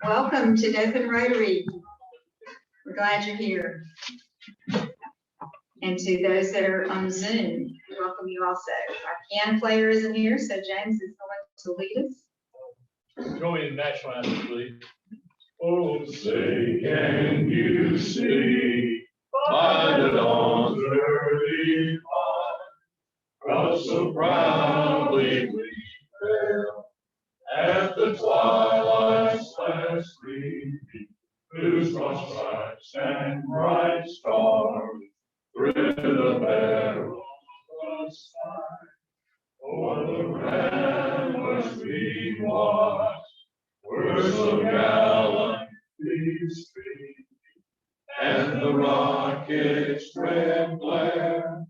Welcome to Dothan Rotary. We're glad you're here. And to those that are on Zoom, we welcome you also. Our piano player isn't here, so James is going to lead us. Join me in national anthem, please. Oh, say, can you see by the dawn's early dawn, cross so proudly we fell at the twilight's last gleaming, whose cross stripes and bright stars through the barrel of the sky. O'er the ramparts we watched were so gallantly streaming, and the rocket's red glare,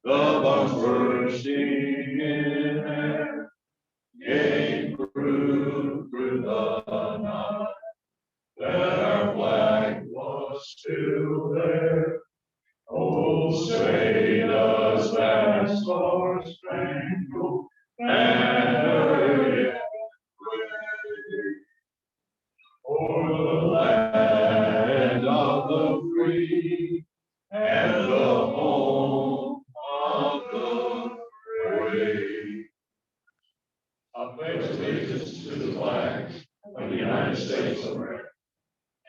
the bombs bursting in air, gave proof through the night that our flag was still there. Oh, say does that star-spangled banner yet wave o'er the land of the free and the home of the brave? I pledge allegiance to the flag of the United States of America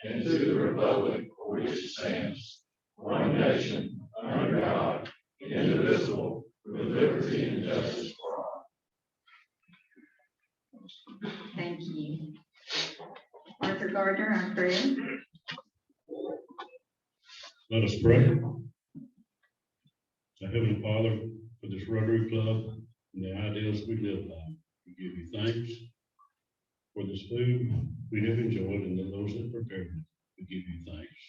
and to the republic for which it stands, one nation, under God, indivisible, with liberty and justice for all. Thank you. Arthur Gardner, our prayer. Let us pray. So, Heavenly Father, for this Rotary Club and the ideals we live by, we give you thanks for this food we have enjoyed and those that prepared it. We give you thanks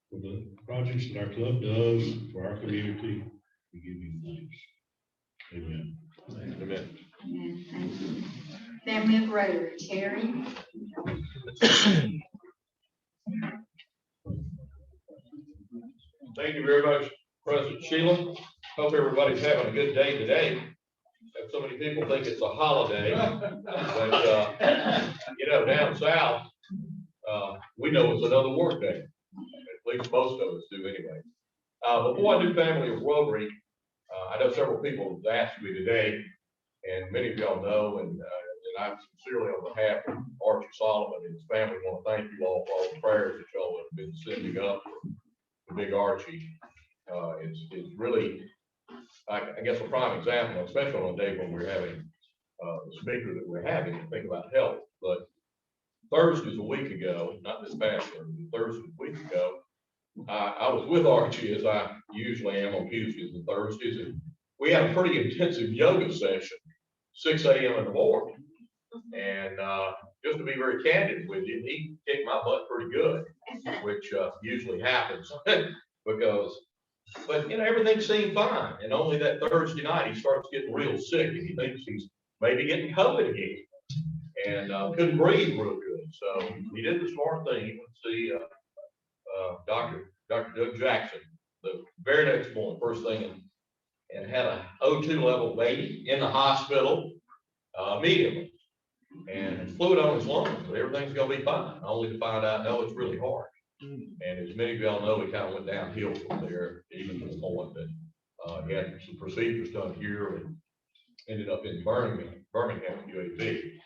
for the projects that our club does for our community. We give you thanks. Amen. Amen. Amen. Thank you. Family of Rotary, Terry. Thank you very much, President Sheila. Hope everybody's having a good day today. Have so many people think it's a holiday, but you know, down south, we know it's another work day. At least most of us do anyway. Before I do Family of Rotary, I know several people have asked me today, and many of y'all know, and I sincerely, on behalf of Archie Solomon and his family, want to thank you all for all the prayers that y'all have been sending up for the big Archie. It's really, I guess, a prime example, especially on a day when we're having the speaker that we're having to think about health. But Thursdays a week ago, not this past Thursday a week ago, I was with Archie, as I usually am on Tuesdays and Thursdays, and we had a pretty intensive yoga session, 6 a.m. in the morning. And just to be very candid with you, he kicked my butt pretty good, which usually happens but you know, everything seemed fine. And only that Thursday night, he starts getting real sick, and he thinks he's maybe getting COVID again, and couldn't breathe real good. So he did the smart thing. He went to see Dr. Doug Jackson the very next morning, first thing, and had a O2 level baby in the hospital immediately, and fluid on his lungs, but everything's gonna be fine, only to find out, no, it's really hard. And as many of y'all know, he kind of went downhill from there, even to the point that he had some procedures done here and ended up in Birmingham UAB.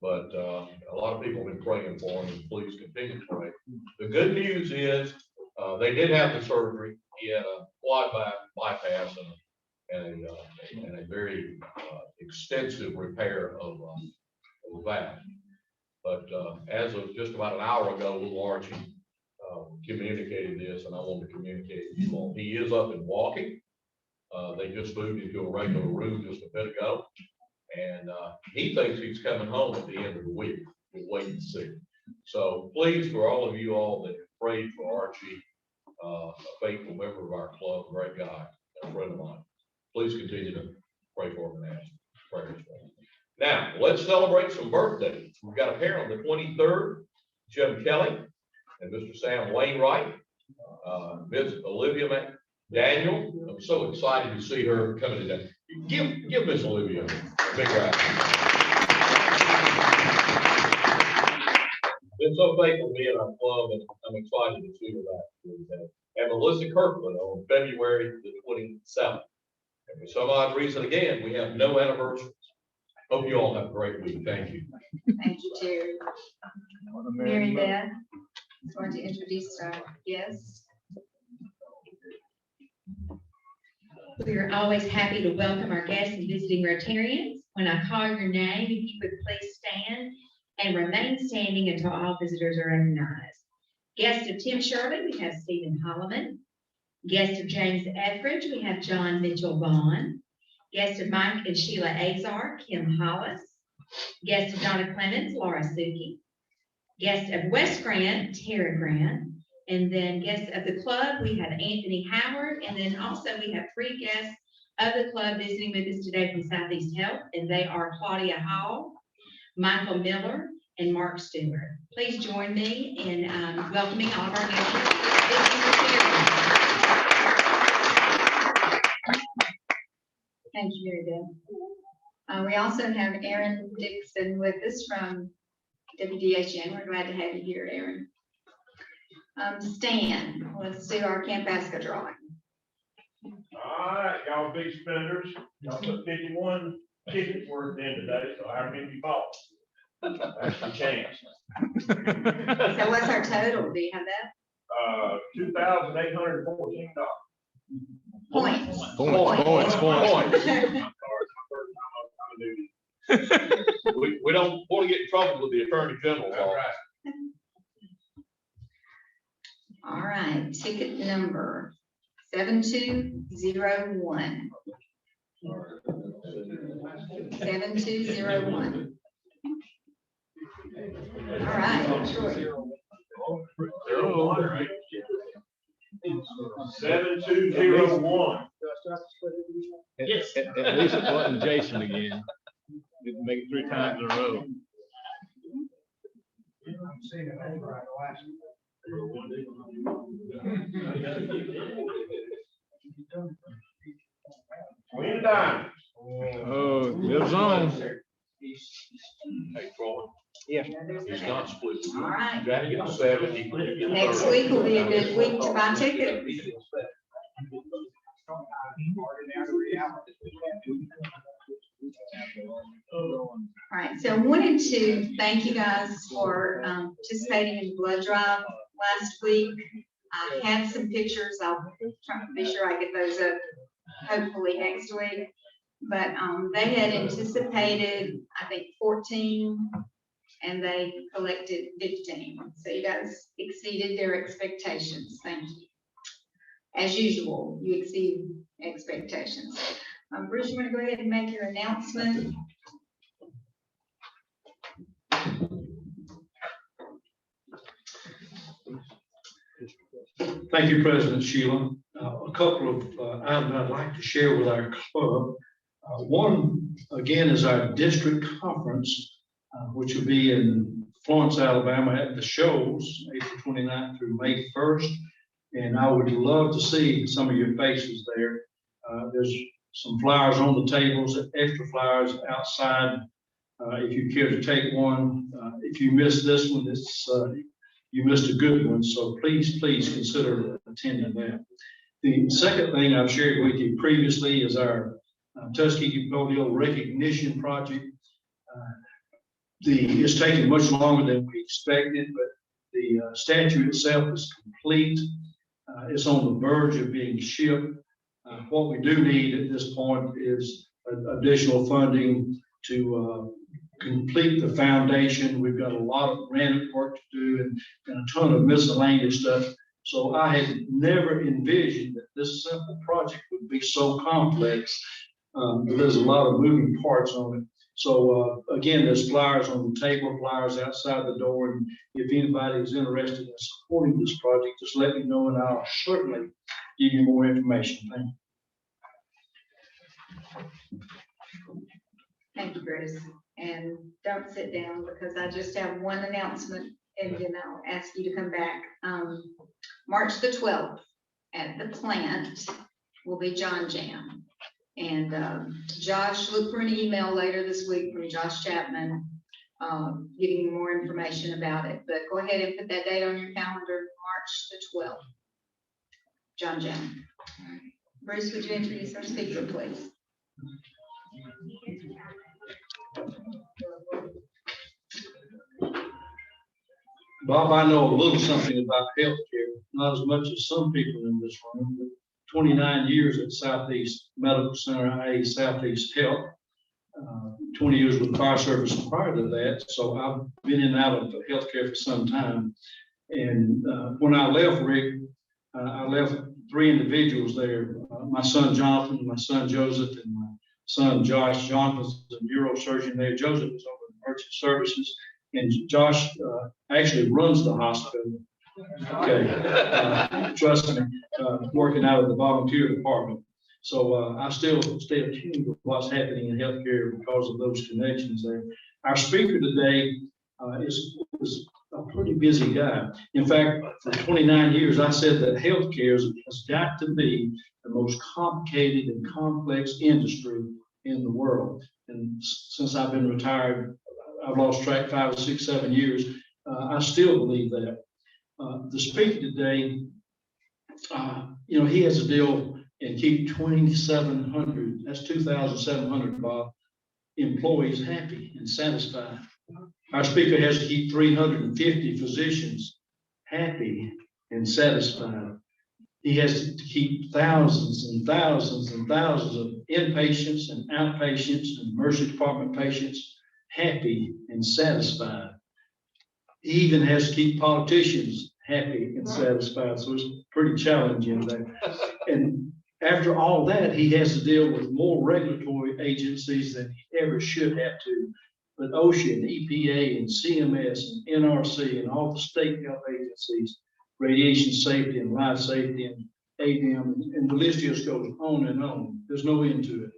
But a lot of people have been praying for him, and please continue to pray. The good news is they did have the surgery. He had a quad bypass and a very extensive repair of the valve. But as of just about an hour ago, little Archie communicated this, and I wanted to communicate it with you all. He is up and walking. They just moved into a regular room just a bit ago, and he thinks he's coming home at the end of the week. We'll wait and see. So please, for all of you all that have prayed for Archie, a faithful member of our club, great guy, a friend of mine, please continue to pray for him and ask prayers for him. Now, let's celebrate some birthdays. We've got a pair on the 23rd, Jim Kelly and Mr. Sam Wainwright, Ms. Olivia McDaniel. I'm so excited to see her coming today. Give Miss Olivia a big round. Been so faithful to me in our club, and I'm excited to see her back. And Melissa Kirkland on February the 27th. And for some odd reason, again, we have no anniversaries. Hope you all have a great week. Thank you. Thank you, Jerry. Mary Beth is going to introduce our guests. We are always happy to welcome our guests and visiting Rotarians. When I call your name, if you would please stand and remain standing until all visitors are recognized. Guest of Tim Sherman, we have Stephen Holloman. Guest of James Etheridge, we have John Mitchell Vaughn. Guest of Mike and Sheila Azar, Kim Hollis. Guest of Donna Clemens, Laura Suki. Guest of West Grant, Tara Grant. And then guests of the club, we have Anthony Howard. And then also we have 3 guests of the club visiting with us today from Southeast Health. And they are Claudia Hall, Michael Miller, and Mark Stewart. Please join me in welcoming all of our guests. Thank you, Mary Beth. We also have Aaron Dixon with us from WDHN. We're glad to have you here, Aaron. Stan, let's do our Camp Basco drawing. All right, y'all big spenders. Y'all put 51 tickets worth in today, so how many you bought? That's the chance. So what's our total? Do you have that? $2,814. Points. Points. We don't want to get in trouble with the Attorney General's office. All right, ticket number 7201. 7201. All right, sure. 7201. Yes. At least it wasn't Jason again. Didn't make it 3 times in a row. Queen Diamond. Oh, it lives on. Hey, Troy. Yeah. It's not split. All right. You gotta get 70. Next week will be a good week to buy tickets. All right, so I wanted to thank you guys for participating in the blood drive last week. I had some pictures. I'll try to be sure I get those up hopefully next week. But they had anticipated, I think, 14, and they collected 15. So you guys exceeded their expectations. Thank you. As usual, you exceed expectations. Bruce, you want to go ahead and make your announcement? Thank you, President Sheila. A couple of items I'd like to share with our club. One, again, is our district conference, which will be in Florence, Alabama at the Shoals, April 29th through May 1st. And I would love to see some of your faces there. There's some flyers on the tables, extra flyers outside. If you care to take one, if you missed this one, you missed a good one. So please consider attending that. The second thing I've shared with you previously is our Tuskegee Polio Recognition Project. It's taken much longer than we expected, but the statue itself is complete. It's on the verge of being shipped. What we do need at this point is additional funding to complete the foundation. We've got a lot of granite work to do and a ton of miscellaneous stuff. So I had never envisioned that this simple project would be so complex. There's a lot of moving parts on it. So again, there's flyers on the table, flyers outside the door. And if anybody is interested in supporting this project, just let me know and I'll certainly give you more information. Thank you. Thank you, Bruce. And don't sit down because I just have one announcement and then I'll ask you to come back. March the 12th at the plant will be John Jam. And Josh, look for an email later this week from Josh Chapman, giving you more information about it. But go ahead and put that date on your calendar, March the 12th. John Jones. Bruce, would you introduce our speaker, please? Bob, I know a little something about healthcare, not as much as some people in this room, but 29 years at Southeast Medical Center, i.e. Southeast Health, 20 years with fire service prior to that. So I've been in and out of healthcare for some time. And when I left, Rick, I left 3 individuals there. My son Jonathan, my son Joseph, and my son Josh. Jonathan's a neurosurgeon there. Joseph was over in emergency services. And Josh actually runs the hospital. Okay, trust me, working out of the volunteer department. So I still stay attuned to what's happening in healthcare because of those connections there. Our speaker today is a pretty busy guy. In fact, for 29 years, I said that healthcare has got to be the most complicated and complex industry in the world. And since I've been retired, I've lost track 5 or 6, 7 years. I still believe that. The speaker today, he has to deal and keep 2,700, that's 2,700, Bob, employees happy and satisfied. Our speaker has to keep 350 physicians happy and satisfied. He has to keep thousands and thousands and thousands of inpatients and outpatients and emergency department patients happy and satisfied. He even has to keep politicians happy and satisfied. So it's pretty challenging there. And after all that, he has to deal with more regulatory agencies than he ever should have to. But OSHA and EPA and CMS and NRC and all the state health agencies, radiation safety and life safety and ADM, and the list just goes on and on. There's no end to it.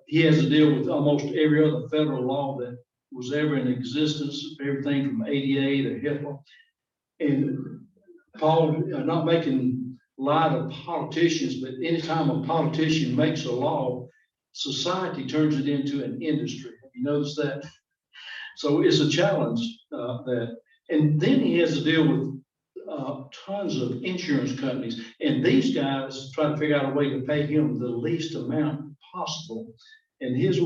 He has to deal with almost every other federal law that was ever in existence, everything from ADA to HIPAA. And Paul, not making light of politicians, but anytime a politician makes a law, society turns it into an industry. Have you noticed that? So it's a challenge that. And then he has to deal with tons of insurance companies. And these guys try to figure out a way to pay him the least amount possible. And his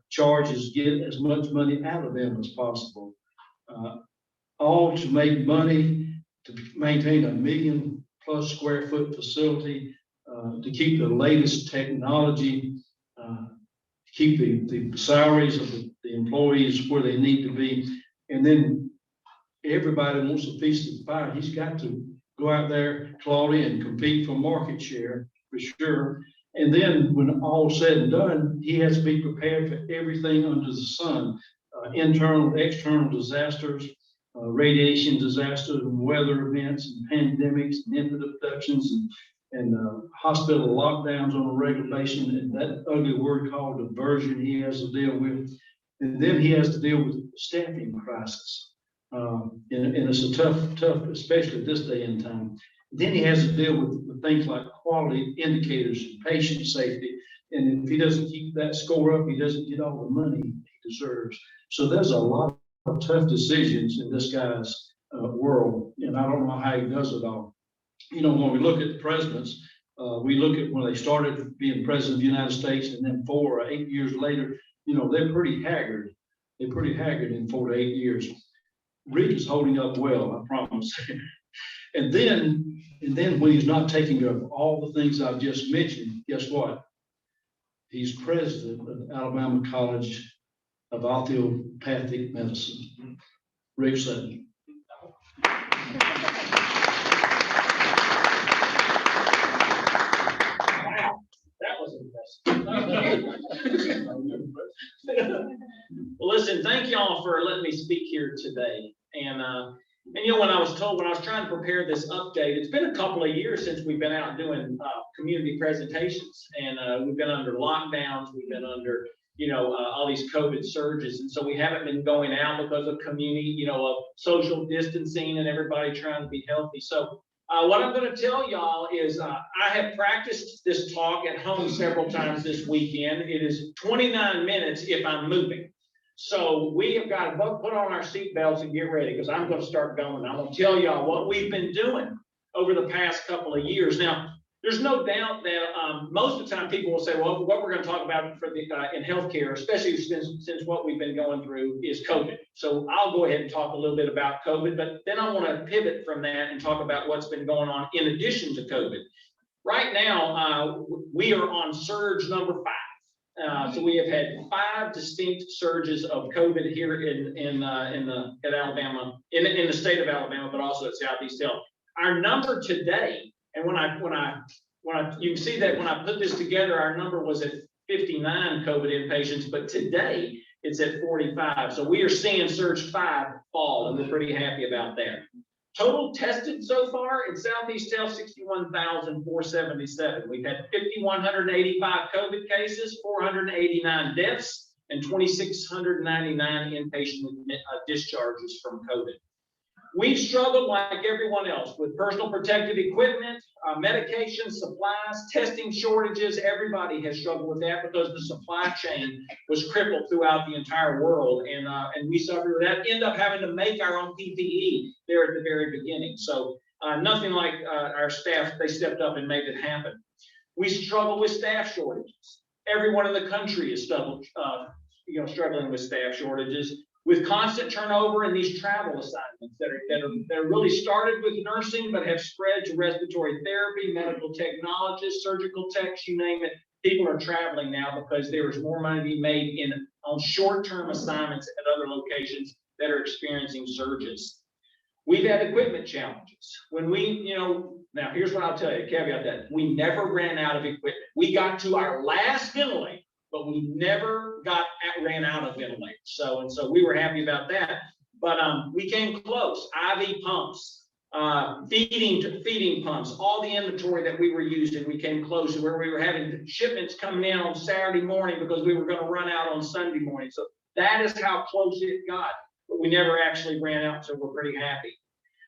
charge is get as much money out of them as possible. All to make money, to maintain 1 million+ square foot facility, to keep the latest technology, keep the salaries of the employees where they need to be. And then everybody wants a feast of the fire. He's got to go out there, Claudia, and compete for market share for sure. And then when all's said and done, he has to be prepared for everything under the sun, internal, external disasters, radiation disasters and weather events and pandemics and infant abductions and hospital lockdowns on a regular basis, and that ugly word called diversion he has to deal with. And then he has to deal with staffing crisis. And it's a tough, especially at this day and time. Then he has to deal with things like quality indicators and patient safety. And if he doesn't keep that score up, he doesn't get all the money he deserves. So there's a lot of tough decisions in this guy's world. And I don't know how he does it all. When we look at the presidents, we look at when they started being president of the United States, and then 4 or 8 years later, they're pretty haggard. They're pretty haggard in 4 to 8 years. Rick is holding up well, I promise. And then when he's not taking care of all the things I've just mentioned, guess what? He's president of Alabama College of Osteopathic Medicine. Rick Sutton. That was impressive. Well, listen, thank y'all for letting me speak here today. And when I was trying to prepare this update, it's been a couple of years since we've been out doing community presentations, and we've been under lockdowns, we've been under, all these COVID surges. And so we haven't been going out because of community, of social distancing and everybody trying to be healthy. So What I'm going to tell y'all is I have practiced this talk at home several times this weekend. It is 29 minutes if I'm moving. So we have got to both put on our seatbelts and get ready because I'm going to start going. I'm going to tell y'all what we've been doing over the past couple of years. Now, there's no doubt that most of the time people will say, well, what we're going to talk about for the in healthcare, especially since what we've been going through is COVID. So I'll go ahead and talk a little bit about COVID, but then I want to pivot from that and talk about what's been going on in addition to COVID. Right now, we are on surge number 5. So we have had 5 distinct surges of COVID here in Alabama, in the state of Alabama, but also at Southeast Health. Our number today, and when you can see that when I put this together, our number was at 59 COVID inpatients, but today it's at 45. So we are seeing surge 5 fall, and we're pretty happy about that. Total tested so far in Southeast Health, 61,477. We've had 5,185 COVID cases, 489 deaths, and 2,699 inpatient discharges from COVID. We've struggled like everyone else with personal protective equipment, medication, supplies, testing shortages. Everybody has struggled with that because the supply chain was crippled throughout the entire world, and we suffered with that. End up having to make our own PPE there at the very beginning. So nothing like our staff, they stepped up and made it happen. We struggle with staff shortages. Everyone in the country is struggling with staff shortages, with constant turnover in these travel assignments that are really started with nursing, but have spread to respiratory therapy, medical technologists, surgical techs, you name it. People are traveling now because there is more money to be made on short-term assignments at other locations that are experiencing surges. We've had equipment challenges. When now here's what I'll tell you, caveat that, we never ran out of equipment. We got to our last ventilator, but we never ran out of ventilators. So we were happy about that. But we came close. IV pumps, feeding pumps, all the inventory that we were using, we came close to where we were having shipments coming in on Saturday morning because we were going to run out on Sunday morning. So that is how close it got. But we never actually ran out, so we're pretty happy.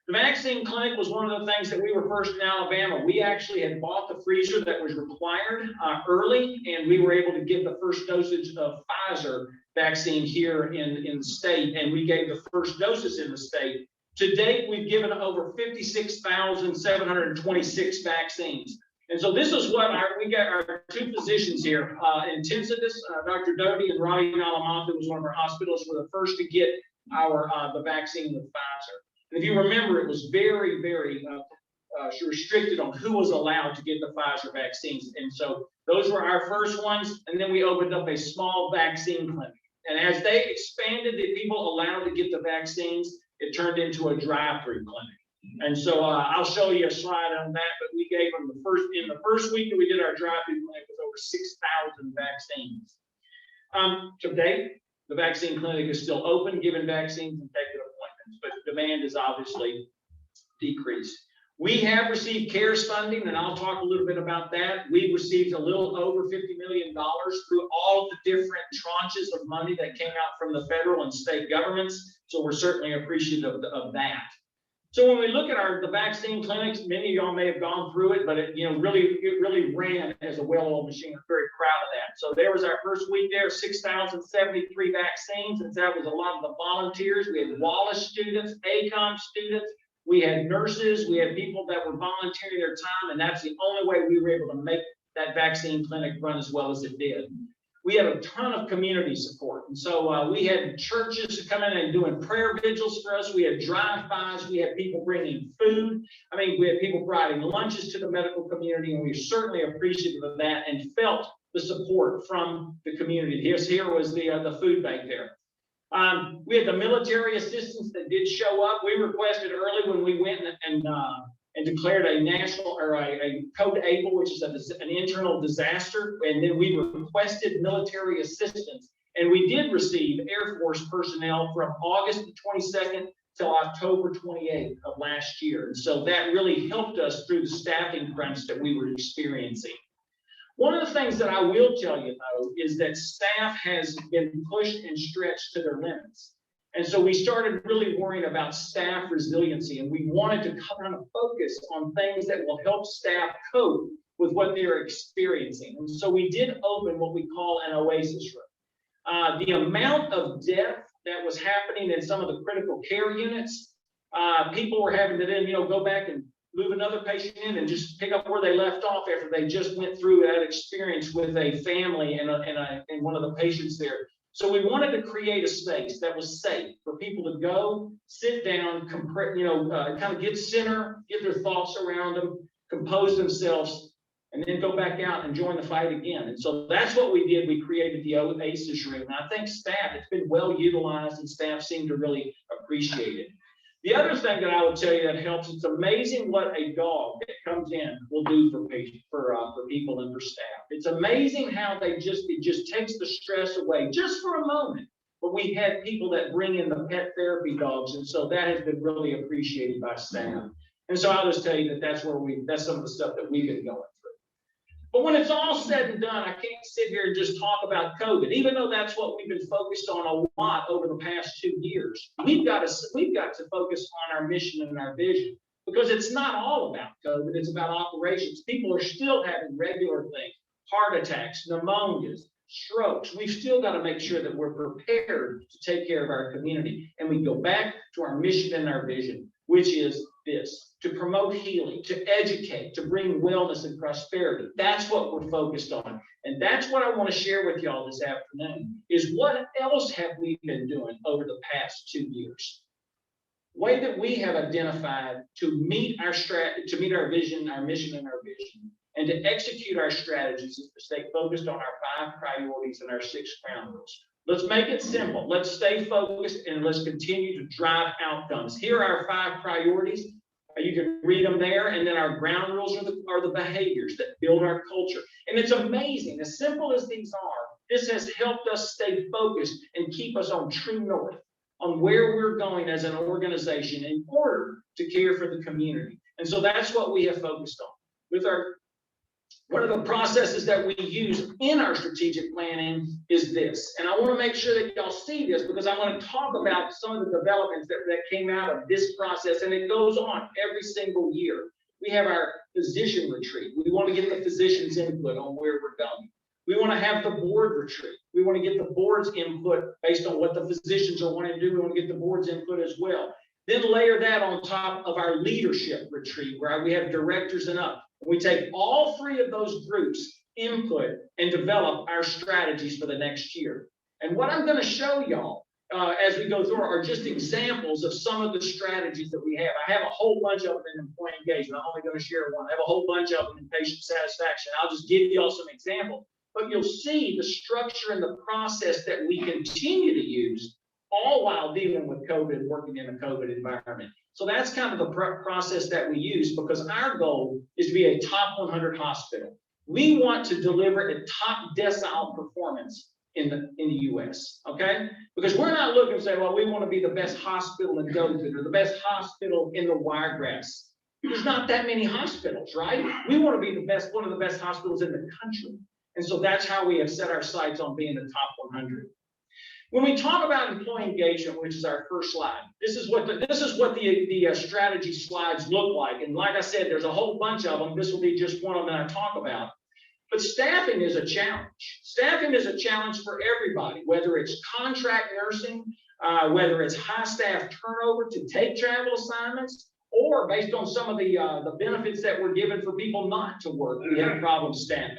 The vaccine clinic was one of the things that we were first in Alabama. We actually had bought the freezer that was required early, and we were able to get the first dosage of Pfizer vaccine here in the state, and we gave the first doses in the state. To date, we've given over 56,726 vaccines. And so this is what we got our 2 physicians here, intensivists, Dr. Doty and Ronnie Nalamont, who was one of our hospitalists, were the first to get the vaccine with Pfizer. If you remember, it was very, very restricted on who was allowed to get the Pfizer vaccines. And so those were our first ones. And then we opened up a small vaccine clinic. And as they expanded the people allowed to get the vaccines, it turned into a drive-through clinic. And so I'll show you a slide on that, but we gave them in the first week that we did our drive-through clinic was over 6,000 vaccines. To date, the vaccine clinic is still open, giving vaccines and taking appointments, but demand is obviously decreased. We have received CARES funding, and I'll talk a little bit about that. We've received a little over $50 million through all of the different tranches of money that came out from the federal and state governments. So we're certainly appreciative of that. So when we look at the vaccine clinics, many of y'all may have gone through it, but it really ran as a well-oiled machine. I'm very proud of that. So there was our first week there, 6,073 vaccines, and that was a lot of the volunteers. We had Wallace students, ACOM students, we had nurses, we had people that were volunteering their time, and that's the only way we were able to make that vaccine clinic run as well as it did. We had a ton of community support. And so we had churches come in and doing prayer vigils for us. We had drive-bys. We had people bringing food. I mean, we had people providing lunches to the medical community, and we were certainly appreciative of that and felt the support from the community. Here was the food bank there. We had the military assistance that did show up. We requested early when we went and declared a national or a code ABLE, which is an internal disaster. And then we requested military assistance. And we did receive Air Force personnel from August 22nd till October 28th of last year. And so that really helped us through the staffing crunch that we were experiencing. One of the things that I will tell you, though, is that staff has been pushed and stretched to their limits. And so we started really worrying about staff resiliency, and we wanted to kind of focus on things that will help staff cope with what they're experiencing. And so we did open what we call an oasis room. The amount of death that was happening in some of the critical care units, people were having to then, go back and move another patient in and just pick up where they left off after they just went through that experience with a family and one of the patients there. So we wanted to create a space that was safe for people to go, sit down, kind of get center, get their thoughts around them, compose themselves, and then go back out and join the fight again. And so that's what we did. We created the oasis room. And I think staff, it's been well utilized, and staff seem to really appreciate it. The other thing that I would tell you that helps, it's amazing what a dog that comes in will do for people and for staff. It's amazing how it just takes the stress away just for a moment. But we had people that bring in the pet therapy dogs, and so that has been really appreciated by staff. And so I'll just tell you that that's some of the stuff that we've been going through. But when it's all said and done, I can't sit here and just talk about COVID, even though that's what we've been focused on a lot over the past 2 years. We've got to focus on our mission and our vision, because it's not all about COVID, it's about operations. People are still having regular things, heart attacks, pneumonias, strokes. We've still got to make sure that we're prepared to take care of our community. And we go back to our mission and our vision, which is this: to promote healing, to educate, to bring wellness and prosperity. That's what we're focused on. And that's what I want to share with y'all this afternoon, is what else have we been doing over the past 2 years? Way that we have identified to meet our vision, our mission, and our vision, and to execute our strategies is to stay focused on our 5 priorities and our 6 ground rules. Let's make it simple. Let's stay focused and let's continue to drive outcomes. Here are our 5 priorities. You can read them there. And then our ground rules are the behaviors that build our culture. And it's amazing. As simple as these are, this has helped us stay focused and keep us on true north, on where we're going as an organization in order to care for the community. And so that's what we have focused on. One of the processes that we use in our strategic planning is this. And I want to make sure that y'all see this, because I want to talk about some of the developments that came out of this process, and it goes on every single year. We have our physician retreat. We want to get the physicians' input on where we're going. We want to have the board retreat. We want to get the board's input based on what the physicians are wanting to do. We want to get the board's input as well. Then layer that on top of our leadership retreat, where we have directors and up. We take all 3 of those groups' input and develop our strategies for the next year. And what I'm going to show y'all as we go through are just examples of some of the strategies that we have. I have a whole bunch of them in employee engagement. I'm only going to share one. I have a whole bunch of them in patient satisfaction. I'll just give y'all some examples. But you'll see the structure and the process that we continue to use, all while dealing with COVID, working in a COVID environment. So that's kind of the process that we use, because our goal is to be a top 100 hospital. We want to deliver a top decile performance in the U.S., okay? Because we're not looking to say, well, we want to be the best hospital in Dothan or the best hospital in the Wiregrass. There's not that many hospitals, right? We want to be one of the best hospitals in the country. And so that's how we have set our sights on being the top 100. When we talk about employee engagement, which is our first slide, this is what the strategy slides look like. And like I said, there's a whole bunch of them. This will be just one of them that I talk about. But staffing is a challenge. Staffing is a challenge for everybody, whether it's contract nursing, whether it's high staff turnover to take travel assignments, or based on some of the benefits that were given for people not to work, we have problems staffing.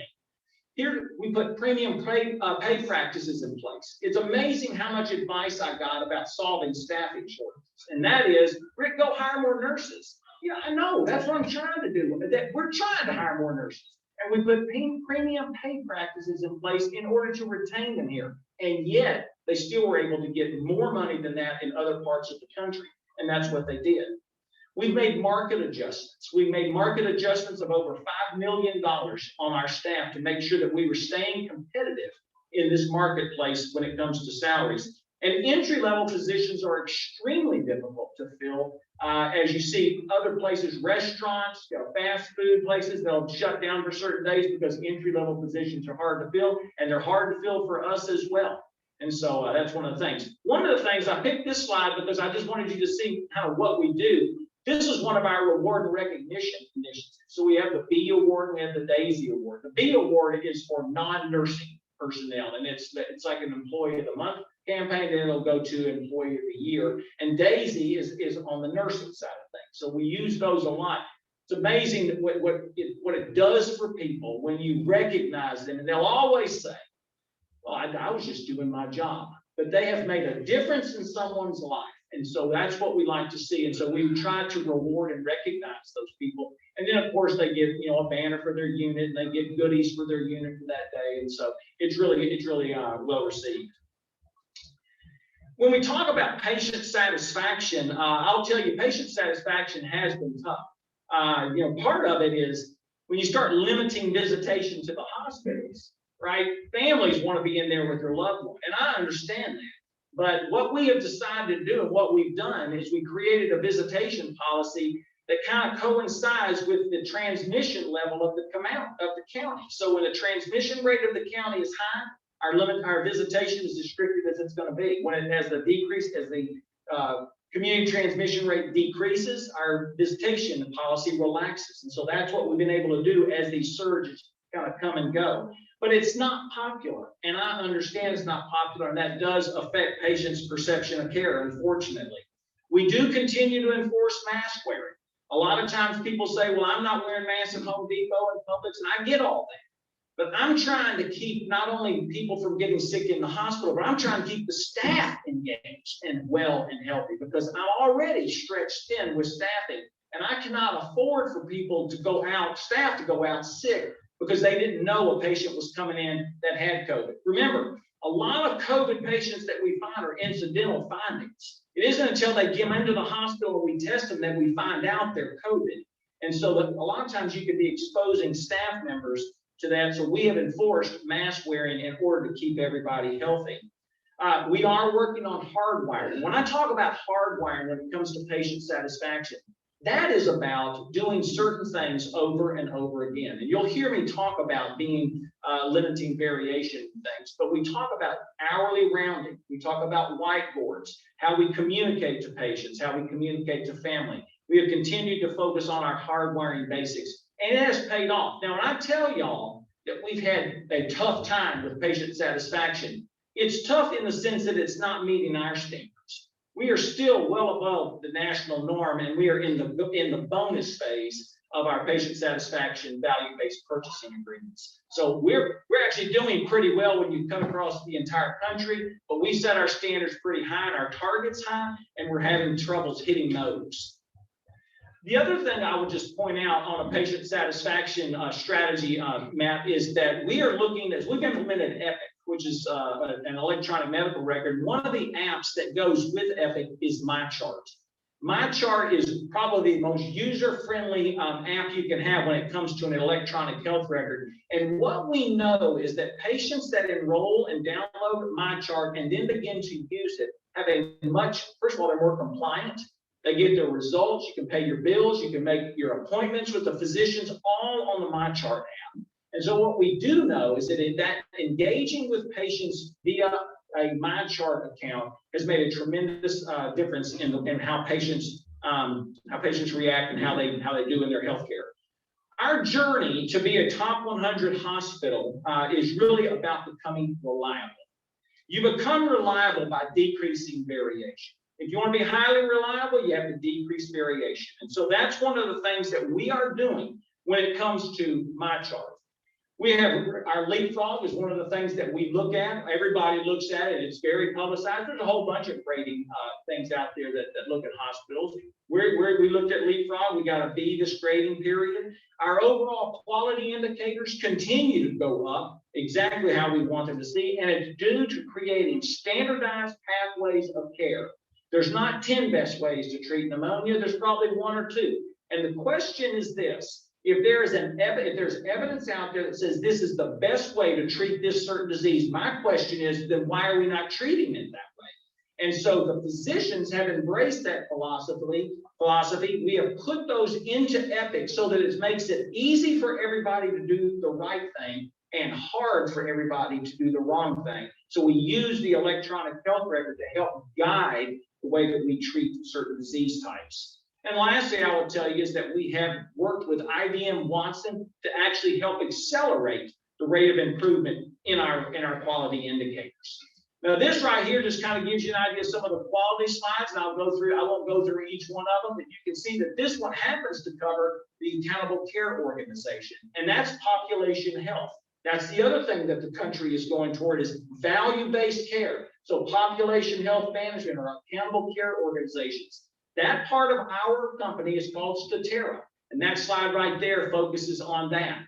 Here, we put premium pay practices in place. It's amazing how much advice I got about solving staffing shortages. And that is, Rick, go hire more nurses. Yeah, I know, that's what I'm trying to do. We're trying to hire more nurses. And we put premium pay practices in place in order to retain them here. And yet, they still were able to get more money than that in other parts of the country. And that's what they did. We've made market adjustments. We've made market adjustments of over $5 million on our staff to make sure that we were staying competitive in this marketplace when it comes to salaries. And entry-level positions are extremely difficult to fill. As you see, other places, restaurants, fast food places, they'll shut down for certain days because entry-level positions are hard to fill, and they're hard to fill for us as well. And so that's one of the things. One of the things, I picked this slide because I just wanted you to see kind of what we do. This is one of our reward and recognition initiatives. So we have the B Award and we have the Daisy Award. The B Award is for non-nursing personnel, and it's like an Employee of the Month campaign, then it'll go to Employee of the Year. And Daisy is on the nursing side of things. So we use those a lot. It's amazing what it does for people when you recognize them, and they'll always say, well, I was just doing my job, but they have made a difference in someone's life. And so that's what we like to see. And so we try to reward and recognize those people. And then of course they get, a banner for their unit, and they get goodies for their unit for that day. And so it's really well received. When we talk about patient satisfaction, I'll tell you, patient satisfaction has been tough. Part of it is when you start limiting visitation to the hospitals, right? Families want to be in there with their loved one, and I understand that. But what we have decided to do and what we've done is we created a visitation policy that kind of coincides with the transmission level of the county. So when the transmission rate of the county is high, our visitation is as restricted as it's going to be. When it has the decrease, as the community transmission rate decreases, our visitation policy relaxes. And so that's what we've been able to do as these surges kind of come and go. But it's not popular, and I understand it's not popular, and that does affect patients' perception of care, unfortunately. We do continue to enforce mask wearing. A lot of times people say, well, I'm not wearing masks at Home Depot and Publix, and I get all that. But I'm trying to keep not only people from getting sick in the hospital, but I'm trying to keep the staff engaged and well and healthy, because I'm already stretched thin with staffing, and I cannot afford for people to go out, staff to go out sick, because they didn't know a patient was coming in that had COVID. Remember, a lot of COVID patients that we find are incidental findings. It isn't until they come into the hospital and we test them that we find out they're COVID. And so a lot of times you could be exposing staff members to that. So we have enforced mask wearing in order to keep everybody healthy. We are working on hardwiring. When I talk about hardwiring when it comes to patient satisfaction, that is about doing certain things over and over again. And you'll hear me talk about limiting variation things, but we talk about hourly rounding. We talk about whiteboards, how we communicate to patients, how we communicate to family. We have continued to focus on our hardwiring basics, and it has paid off. Now, when I tell y'all that we've had a tough time with patient satisfaction, it's tough in the sense that it's not meeting our standards. We are still well above the national norm, and we are in the bonus phase of our patient satisfaction value-based purchasing agreements. So we're actually doing pretty well when you come across the entire country, but we set our standards pretty high and our targets high, and we're having troubles hitting those. The other thing I would just point out on a patient satisfaction strategy map is that we are looking, as we've implemented Epic, which is an electronic medical record. One of the apps that goes with Epic is MyChart. MyChart is probably the most user-friendly app you can have when it comes to an electronic health record. And what we know is that patients that enroll and download MyChart and then begin to use it have first of all, they're more compliant. They get their results. You can pay your bills. You can make your appointments with the physicians all on the MyChart app. And so what we do know is that engaging with patients via a MyChart account has made a tremendous difference in how patients react and how they do in their healthcare. Our journey to be a top 100 hospital is really about becoming reliable. You become reliable by decreasing variation. If you want to be highly reliable, you have to decrease variation. And so that's one of the things that we are doing when it comes to MyChart. We have our leapfrog is one of the things that we look at. Everybody looks at it. It's very publicized. There's a whole bunch of rating things out there that look at hospitals. We looked at leapfrog. We got a B this grading period. Our overall quality indicators continue to go up exactly how we wanted to see, and it's due to creating standardized pathways of care. There's not 10 best ways to treat pneumonia. There's probably 1 or 2. And the question is this. If there's evidence out there that says this is the best way to treat this certain disease, my question is, then why are we not treating it that way? And so the physicians have embraced that philosophy. We have put those into Epic so that it makes it easy for everybody to do the right thing and hard for everybody to do the wrong thing. So we use the electronic health record to help guide the way that we treat certain disease types. And lastly, I will tell you is that we have worked with IBM Watson to actually help accelerate the rate of improvement in our quality indicators. Now, this right here just kind of gives you an idea of some of the quality slides, and I won't go through each one of them, but you can see that this one happens to cover the Accountable Care Organization, and that's population health. That's the other thing that the country is going toward is value-based care. So population health management or accountable care organizations. That part of our company is called Cafeteria, and that slide right there focuses on that.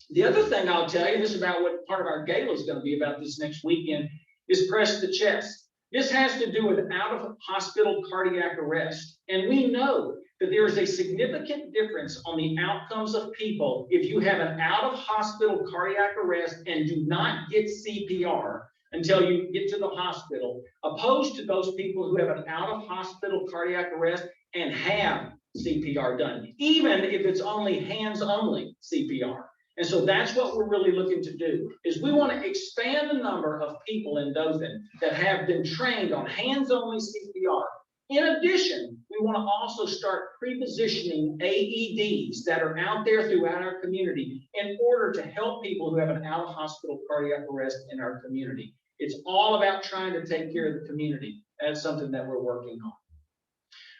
The other thing I'll tell you, this is about what part of our gala is going to be about this next weekend, is Press the Chest. This has to do with out-of-hospital cardiac arrest. And we know that there is a significant difference on the outcomes of people if you have an out-of-hospital cardiac arrest and do not get CPR until you get to the hospital, opposed to those people who have an out-of-hospital cardiac arrest and have CPR done, even if it's only hands-only CPR. And so that's what we're really looking to do, is we want to expand the number of people in Dothan that have been trained on hands-only CPR. In addition, we want to also start pre-positioning AEDs that are out there throughout our community in order to help people who have an out-of-hospital cardiac arrest in our community. It's all about trying to take care of the community. That's something that we're working on.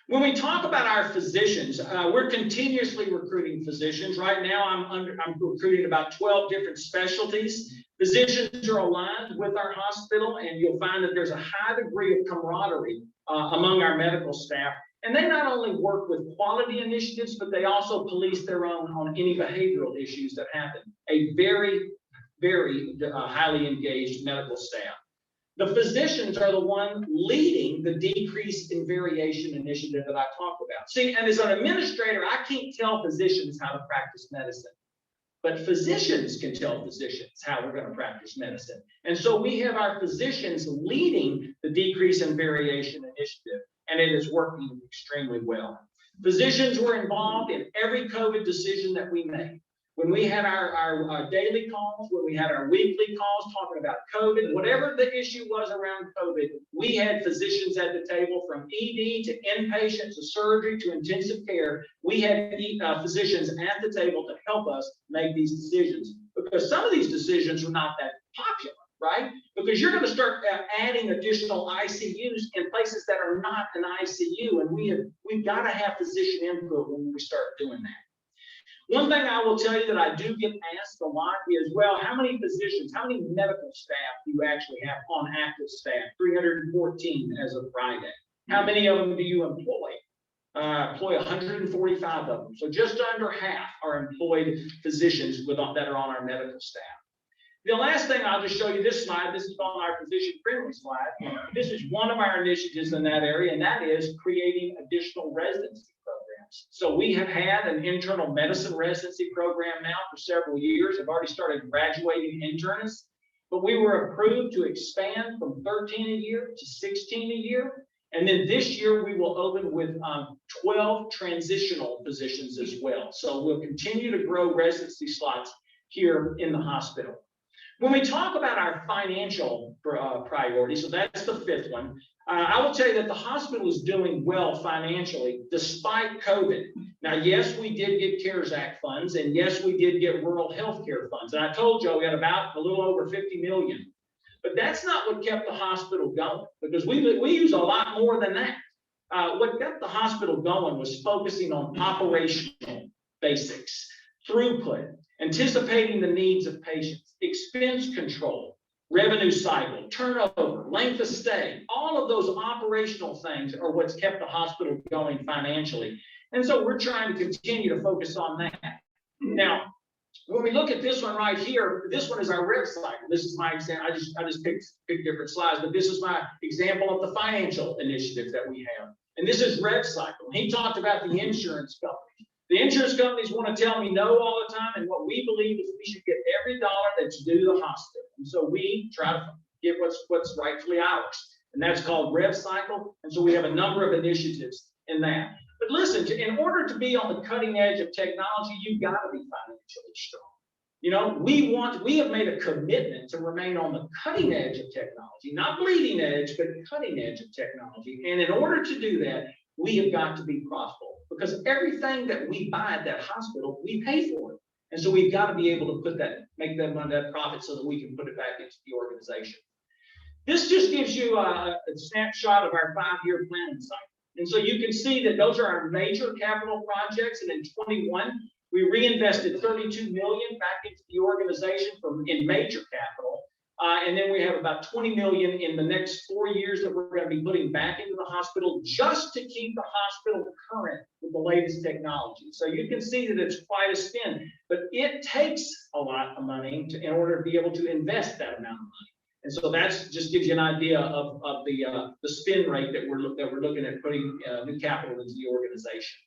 When we talk about our physicians, we're continuously recruiting physicians. Right now, I'm recruiting about 12 different specialties. Physicians are aligned with our hospital, and you'll find that there's a high degree of camaraderie among our medical staff. And they not only work with quality initiatives, but they also police their own on any behavioral issues that happen. A very, very highly engaged medical staff. The physicians are the one leading the decrease in variation initiative that I talked about. See, and as an administrator, I can't tell physicians how to practice medicine, but physicians can tell physicians how we're going to practice medicine. And so we have our physicians leading the decrease in variation initiative, and it is working extremely well. Physicians were involved in every COVID decision that we made. When we had our daily calls, when we had our weekly calls talking about COVID, whatever the issue was around COVID, we had physicians at the table from ED to inpatient to surgery to intensive care. We had physicians at the table to help us make these decisions, because some of these decisions are not that popular, right? Because you're going to start adding additional ICUs in places that are not an ICU, and we've got to have physician input when we start doing that. One thing I will tell you that I do get asked a lot is, well, how many physicians, how many medical staff do you actually have on active staff? 314 as of Friday. How many of them do you employ? Employ 145 of them. So just under half are employed physicians that are on our medical staff. The last thing, I'll just show you this slide. This is on our physician-friendly slide. This is one of our initiatives in that area, and that is creating additional residency programs. So we have had an internal medicine residency program now for several years. I've already started graduating internists, but we were approved to expand from 13 a year to 16 a year. And then this year we will open with 12 transitional positions as well. So we'll continue to grow residency slots here in the hospital. When we talk about our financial priorities, so that's the fifth one, I will tell you that the hospital is doing well financially despite COVID. Now, yes, we did get CARES Act funds, and yes, we did get rural health care funds. And I told you we had about a little over 50 million. But that's not what kept the hospital going, because we use a lot more than that. What kept the hospital going was focusing on operational basics, throughput, anticipating the needs of patients, expense control, revenue cycle, turnover, length of stay. All of those operational things are what's kept the hospital going financially. And so we're trying to continue to focus on that. Now, when we look at this one right here, this one is our rev cycle. This is my example. I just picked different slides, but this is my example of the financial initiative that we have. And this is rev cycle. He talked about the insurance company. The insurance companies want to tell me no all the time, and what we believe is we should get every dollar that's due to the hospital. And so we try to get what's rightfully ours, and that's called rev cycle. And so we have a number of initiatives in that. But listen, in order to be on the cutting edge of technology, you've got to be financially strong. You know, we have made a commitment to remain on the cutting edge of technology, not bleeding edge, but cutting edge of technology. And in order to do that, we have got to be profitable, because everything that we buy at that hospital, we pay for it. And so we've got to be able to make that money, that profit, so that we can put it back into the organization. This just gives you a snapshot of our 5-year planning cycle. And so you can see that those are our major capital projects. And in 21, we reinvested $32 million back into the organization in major capital. And then we have about $20 million in the next 4 years that we're going to be putting back into the hospital, just to keep the hospital current with the latest technology. So you can see that it's quite a spend, but it takes a lot of money in order to be able to invest that amount of money. And so that's just gives you an idea of the spend rate that we're looking at putting new capital into the organization.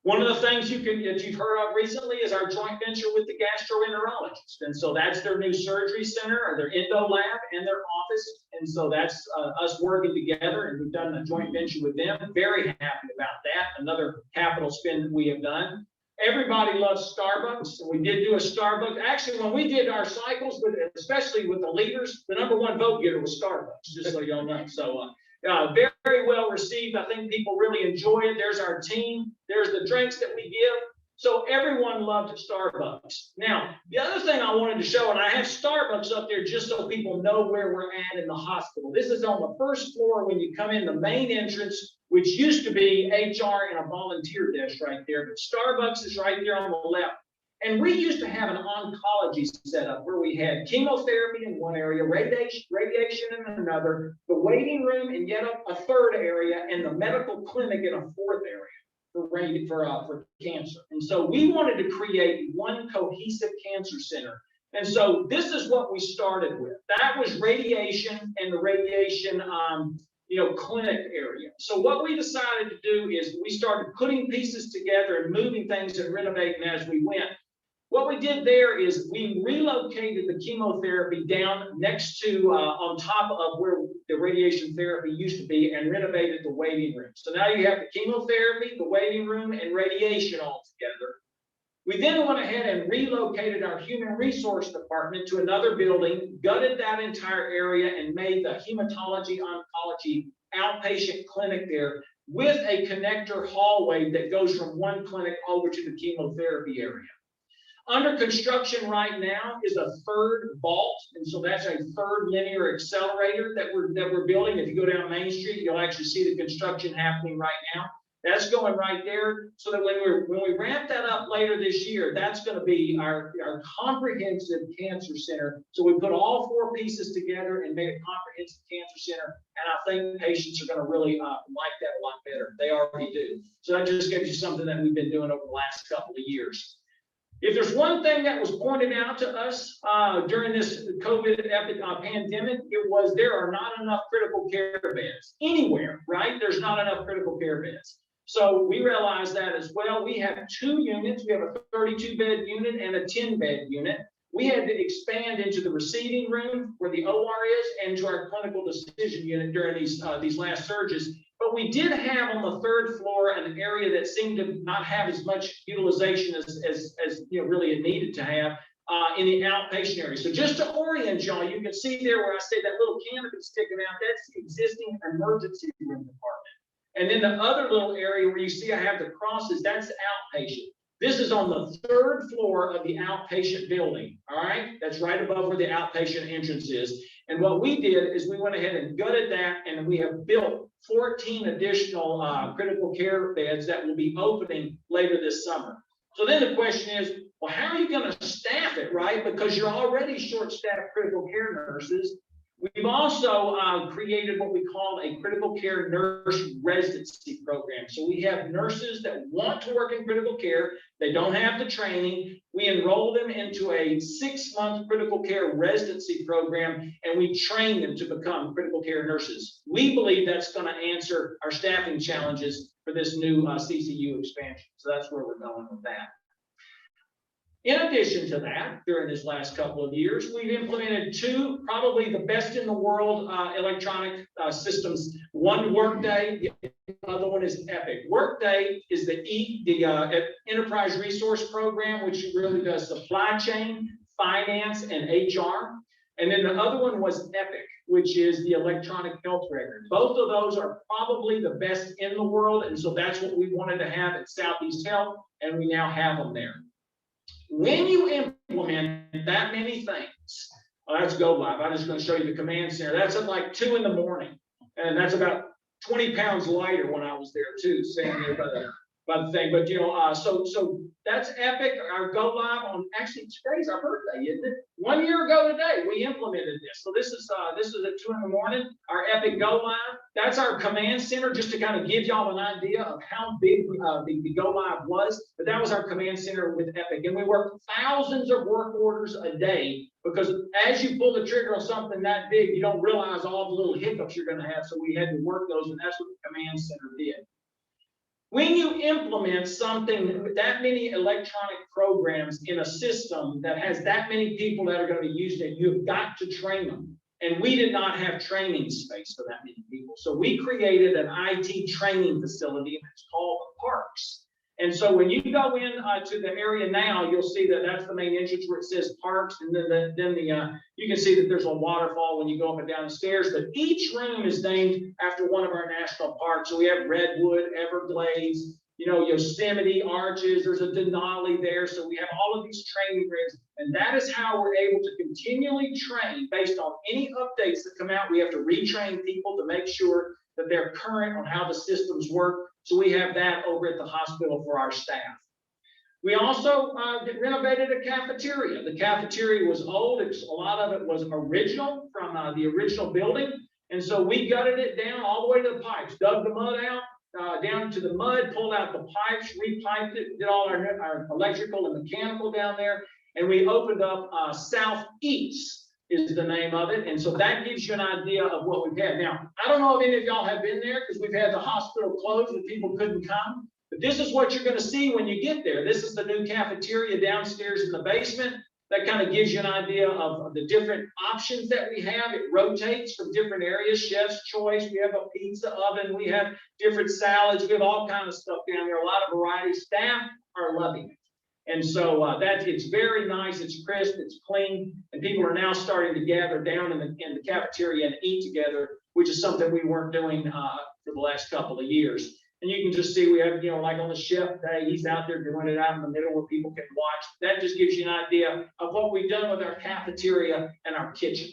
One of the things that you've heard of recently is our joint venture with the gastroenterologist. And so that's their new surgery center, or their endo lab, and their office. And so that's us working together, and we've done a joint venture with them. Very happy about that. Another capital spend that we have done. Everybody loves Starbucks. So we did do a Starbucks. Actually, when we did our cycles, especially with the leaders, the #1 vote getter was Starbucks, just so y'all know. So very, very well received. I think people really enjoy it. There's our team. There's the drinks that we give. So everyone loved Starbucks. Now, the other thing I wanted to show, and I have Starbucks up there just so people know where we're at in the hospital. This is on the first floor when you come in the main entrance, which used to be HR and a volunteer desk right there. But Starbucks is right there on the left. And we used to have an oncology setup where we had chemotherapy in one area, radiation in another, the waiting room in yet a third area, and the medical clinic in a fourth area for cancer. And so we wanted to create one cohesive cancer center. And so this is what we started with. That was radiation and the radiation clinic area. So what we decided to do is we started putting pieces together and moving things and renovating as we went. What we did there is we relocated the chemotherapy down next to, on top of where the radiation therapy used to be, and renovated the waiting room. So now you have the chemotherapy, the waiting room, and radiation all together. We then went ahead and relocated our human resource department to another building, gutted that entire area, and made the hematology oncology outpatient clinic there, with a connector hallway that goes from one clinic over to the chemotherapy area. Under construction right now is a third vault, and so that's a third linear accelerator that we're building. If you go down Main Street, you'll actually see the construction happening right now. That's going right there, so that when we ramp that up later this year, that's going to be our comprehensive cancer center. So we put all 4 pieces together and made a comprehensive cancer center, and I think patients are going to really like that a lot better. They already do. So that just gives you something that we've been doing over the last couple of years. If there's one thing that was pointed out to us during this COVID pandemic, it was there are not enough critical care beds anywhere, right? There's not enough critical care beds. So we realized that as well. We have 2 units. We have a 32-bed unit and a 10-bed unit. We had to expand into the receiving room where the OR is, and to our clinical decision unit during these last surges. But we did have on the 3rd floor an area that seemed to not have as much utilization as really it needed to have in the outpatient area. So just to orient y'all, you can see there where I say that little canopy sticking out, that's the existing emergency room department. And then the other little area where you see I have the crosses, that's outpatient. This is on the 3rd floor of the outpatient building, all right? That's right above where the outpatient entrance is. And what we did is we went ahead and gutted that, and we have built 14 additional critical care beds that will be opening later this summer. So then the question is, well, how are you going to staff it, right? Because you're already short-staffed critical care nurses. We've also created what we call a critical care nurse residency program. So we have nurses that want to work in critical care. They don't have the training. We enroll them into a 6-month critical care residency program, and we train them to become critical care nurses. We believe that's going to answer our staffing challenges for this new CCU expansion. So that's where we're going with that. In addition to that, during this last couple of years, we've implemented two, probably the best in the world electronic systems. One, Workday, the other one is Epic. Workday is the Enterprise Resource Program, which really does supply chain, finance, and HR. And then the other one was Epic, which is the electronic health record. Both of those are probably the best in the world, and so that's what we wanted to have at Southeast Health, and we now have them there. When you implement that many things, let's go live. I'm just going to show you the command center. That's at like 2 in the morning, and that's about 20 pounds lighter when I was there too, standing there by the thing. But so that's Epic. Our go live on, actually today's our birthday, isn't it? 1 year ago today we implemented this. So this is at 2 in the morning. Our Epic go live. That's our command center, just to kind of give y'all an idea of how big the go live was. But that was our command center with Epic, and we worked thousands of work orders a day, because as you pull the trigger on something that big, you don't realize all the little hiccups you're going to have. So we had to work those, and that's what the command center did. When you implement something with that many electronic programs in a system that has that many people that are going to be using it, you've got to train them. And we did not have training space for that many people. So we created an IT training facility, and it's called the Parks. And so when you go in to the area now, you'll see that that's the main entrance where it says Parks, and then you can see that there's a waterfall when you go up and down the stairs. But each room is named after one of our national parks. So we have Redwood, Everglades, Yosemite, Arches. There's a Denali there. So we have all of these training rooms, and that is how we're able to continually train based on any updates that come out. We have to retrain people to make sure that they're current on how the systems work. So we have that over at the hospital for our staff. We also renovated a cafeteria. The cafeteria was old. A lot of it was original from the original building. And so we gutted it down all the way to the pipes, dug the mud out, down to the mud, pulled out the pipes, repiped it, did all our electrical and mechanical down there. And we opened up Southeast is the name of it. And so that gives you an idea of what we've had. Now, I don't know if any of y'all have been there, because we've had the hospital closed and people couldn't come. But this is what you're going to see when you get there. This is the new cafeteria downstairs in the basement. That kind of gives you an idea of the different options that we have. It rotates from different areas, chef's choice. We have a pizza oven. We have different salads. We have all kinds of stuff down there. A lot of variety. Staff are loving it. And so it's very nice, it's crisp, it's clean, and people are now starting to gather down in the cafeteria and eat together, which is something we weren't doing for the last couple of years. And you can just see we have, like on the chef day, he's out there doing it out in the middle where people can watch. That just gives you an idea of what we've done with our cafeteria and our kitchen.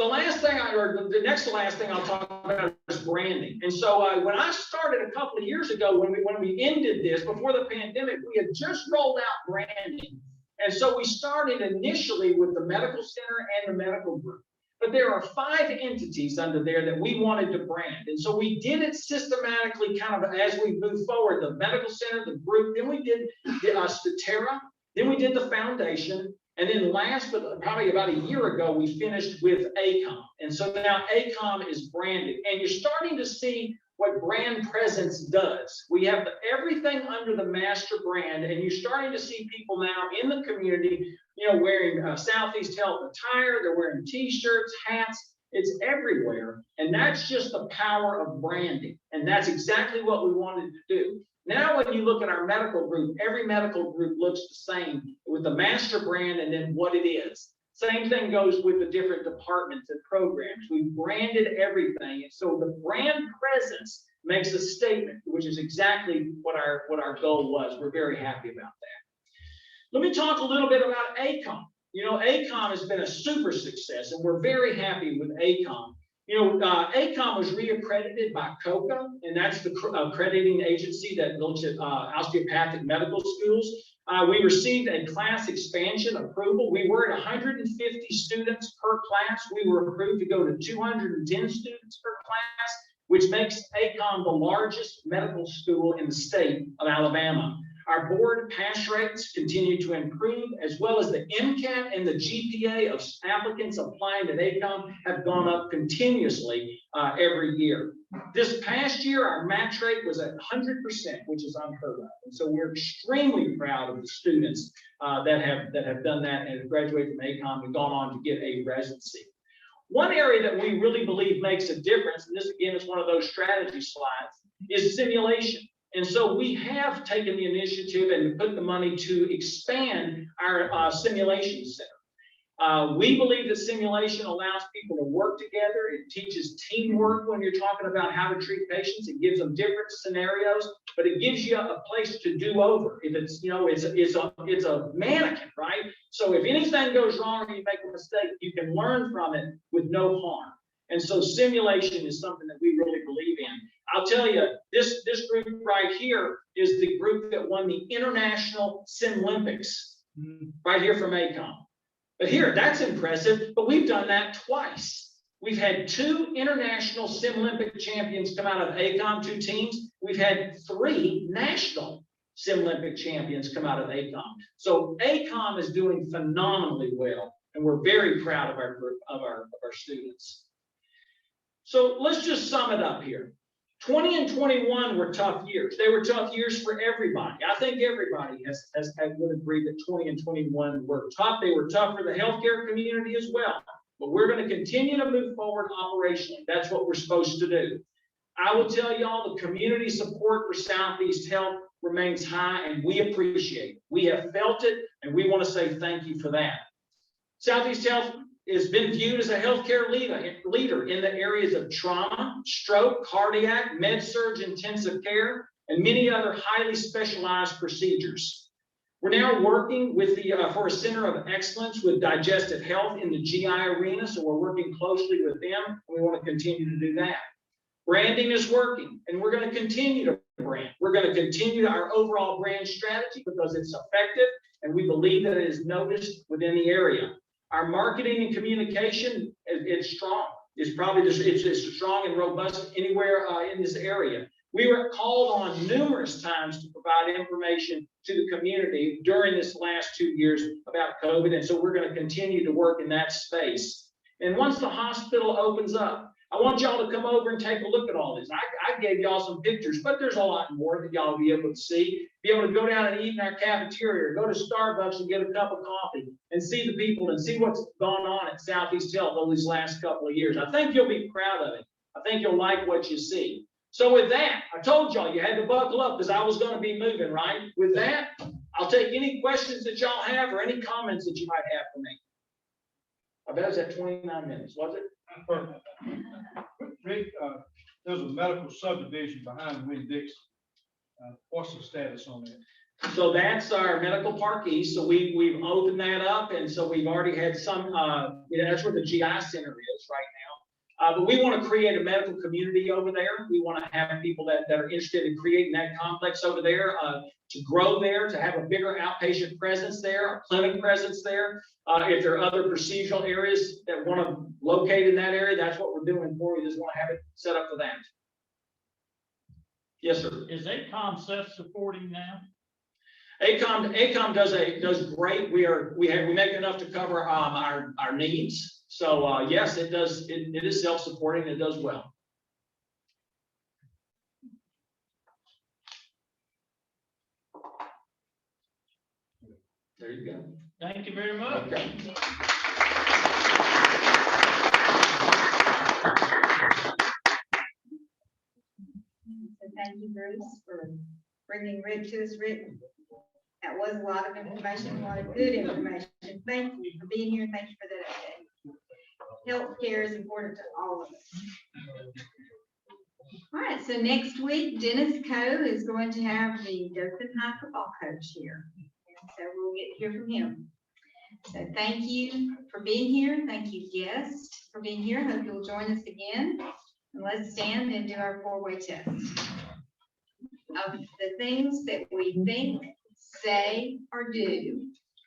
The next to last thing I'll talk about is branding. And so when I started a couple of years ago, when we ended this, before the pandemic, we had just rolled out branding. And so we started initially with the medical center and the medical group. But there are 5 entities under there that we wanted to brand. And so we did it systematically kind of as we move forward. The medical center, the group, then we did the Cafeteria, then we did the foundation. And then last, but probably about a year ago, we finished with ACOM. And so now ACOM is branded. And you're starting to see what brand presence does. We have everything under the master brand, and you're starting to see people now in the community, wearing Southeast Health attire. They're wearing T-shirts, hats. It's everywhere. And that's just the power of branding. And that's exactly what we wanted to do. Now, when you look at our medical group, every medical group looks the same with the master brand and then what it is. Same thing goes with the different departments and programs. We branded everything. And so the brand presence makes a statement, which is exactly what our goal was. We're very happy about that. Let me talk a little bit about ACOM. ACOM has been a super success, and we're very happy with ACOM. ACOM was reaccredited by COCA, and that's the accrediting agency that looks at osteopathic medical schools. We received a class expansion approval. We were at 150 students per class. We were approved to go to 210 students per class, which makes ACOM the largest medical school in the state of Alabama. Our board pass rates continue to improve, as well as the MCAT and the GPA of applicants applying to ACOM have gone up continuously every year. This past year, our match rate was at 100%, which is unheard of. And so we're extremely proud of the students that have done that and have graduated from ACOM and gone on to get a residency. One area that we really believe makes a difference, and this again is one of those strategy slides, is simulation. And so we have taken the initiative and put the money to expand our simulation center. We believe that simulation allows people to work together. It teaches teamwork when you're talking about how to treat patients. It gives them different scenarios, but it gives you a place to do over. If it's, you know, it's a mannequin, right? So if anything goes wrong or you make a mistake, you can learn from it with no harm. And so simulation is something that we really believe in. I'll tell you, this group right here is the group that won the International Simlympics, right here from ACOM. But here, that's impressive, but we've done that twice. We've had 2 international Simlympic champions come out of ACOM, 2 teams. We've had 3 national Simlympic champions come out of ACOM. So ACOM is doing phenomenally well, and we're very proud of our group, of our students. So let's just sum it up here. 20 and 21 were tough years. They were tough years for everybody. I think everybody would agree that 20 and 21 were tough. They were tough for the healthcare community as well. But we're going to continue to move forward operationally. That's what we're supposed to do. I will tell y'all the community support for Southeast Health remains high, and we appreciate it. We have felt it, and we want to say thank you for that. Southeast Health has been viewed as a healthcare leader in the areas of trauma, stroke, cardiac, med-surg, intensive care, and many other highly specialized procedures. We're now working with for a center of excellence with digestive health in the GI arena, so we're working closely with them, and we want to continue to do that. Branding is working, and we're going to continue to brand. We're going to continue our overall brand strategy because it's effective, and we believe that it is noticed within the area. Our marketing and communication, it's strong. It's probably just, it's strong and robust anywhere in this area. We were called on numerous times to provide information to the community during this last 2 years about COVID, and so we're going to continue to work in that space. And once the hospital opens up, I want y'all to come over and take a look at all this. I gave y'all some pictures, but there's a lot more that y'all will be able to see. Be able to go down and eat in our cafeteria, or go to Starbucks and get a cup of coffee and see the people and see what's gone on at Southeast Health over these last couple of years. I think you'll be proud of it. I think you'll like what you see. So with that, I told y'all you had to buckle up because I was going to be moving, right? With that, I'll take any questions that y'all have or any comments that you might have for me. I bet it was at 29 minutes, was it? Rick, there's a medical subdivision behind Winn-Dixie. What's the status on that? So that's our medical park east. So we've opened that up, and so we've already had some. That's where the GI center is right now. But we want to create a medical community over there. We want to have people that are interested in creating that complex over there, to grow there, to have a bigger outpatient presence there, a clinic presence there. If there are other procedural areas that want to locate in that area, that's what we're doing for you. Just want to have it set up for that. Yes, sir. Is ACOM self-supporting now? ACOM does great. We make enough to cover our needs. So yes, it does. It is self-supporting. It does well. There you go. Thank you very much. Okay. So thank you, Bruce, for bringing Rick to us. Rick, that was a lot of information, a lot of good information. Thank you for being here. Thank you for that update. Healthcare is important to all of us. All right, so next week, Dennis Coe is going to have the Dothan High football coach here. And so we'll get to hear from him. So thank you for being here. Thank you, guests, for being here. Hope you'll join us again. And let's stand and do our four-way test. Of the things that we think, say, or do,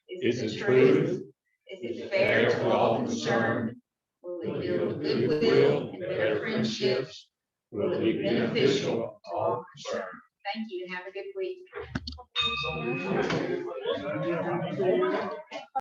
is it truth? Is it fair to all concerned? Will it build goodwill and better friendships? Will it be beneficial to all concerned? Thank you. Have a good week.